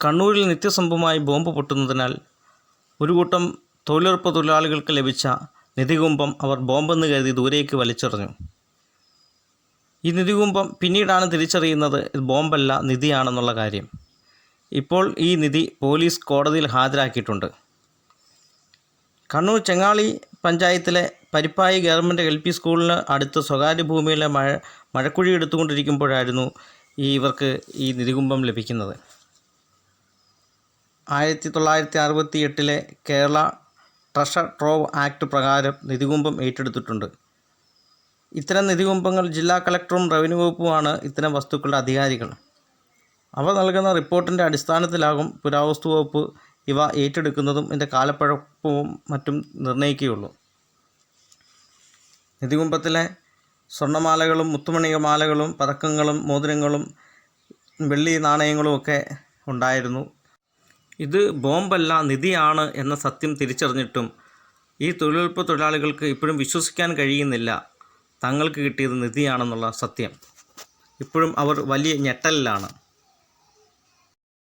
കണ്ണൂരിൽ നിത്യസംഭവമായി ബോംബ് പൊട്ടുന്നതിനാൽ ഒരു കൂട്ടം തൊഴിലുറപ്പ് തൊഴിലാളികൾക്ക് ലഭിച്ച നിധികുംഭം അവർ ബോംബെന്ന് കരുതി ദൂരേക്ക് വലിച്ചെറിഞ്ഞു. ഈ നിധികുംഭം പിന്നീടാണ് തിരിച്ചറിയുന്നത് ഇത് ബോംബല്ല, നിധിയാണെന്നുള്ള കാര്യം. ഇപ്പോൾ ഈ നിധി പോലീസ് കോടതിയിൽ ഹാജരാക്കിയിട്ടുണ്ട്. കണ്ണൂർ ചെങ്ങാളി പഞ്ചായത്തിലെ പരിപ്പായി ഗവൺമെൻറ് LP സ്കൂളിന് അടുത്ത് സ്വകാര്യ ഭൂമിയിലെ മഴക്കുഴി എടുത്തുകൊണ്ടിരിക്കുമ്പോഴായിരുന്നു ഇവർക്ക് ഈ നിധികുംഭം ലഭിക്കുന്നത്. 1968 കേരള ട്രഷർ ട്രോവ് ആക്ട് പ്രകാരം നിധികുംഭം ഏറ്റെടുത്തിട്ടുണ്ട്. ഇത്തരം നിധികുംഭങ്ങൾ ജില്ലാ കളക്ടറും റവന്യൂ വകുപ്പുമാണ് ഇത്തരം വസ്തുക്കളുടെ അധികാരികൾ. അവർ നൽകുന്ന റിപ്പോർട്ടിൻ്റെ അടിസ്ഥാനത്തിലാകും പുരാവസ്തു വകുപ്പ് ഇവ ഏറ്റെടുക്കുന്നതും ഇതിൻ്റെ കാലപ്പഴക്കവും മറ്റും നിർണ്ണയിക്കുകയുള്ളൂ. നിധികുംഭത്തിലെ സ്വർണ്ണമാലകളും മുത്തുമണിമാലകളും പതക്കങ്ങളും മോതിരങ്ങളും വെള്ളി നാണയങ്ങളും ഒക്കെ ഉണ്ടായിരുന്നു. ഇത് ബോംബല്ല, നിധിയാണ് എന്ന സത്യം തിരിച്ചറിഞ്ഞിട്ടും ഈ തൊഴിലുറപ്പ് തൊഴിലാളികൾക്ക് ഇപ്പോഴും വിശ്വസിക്കാൻ കഴിയുന്നില്ല തങ്ങൾക്ക് കിട്ടിയത് നിധിയാണെന്നുള്ള സത്യം. ഇപ്പോഴും അവർ വലിയ ഞെട്ടലിലാണ്.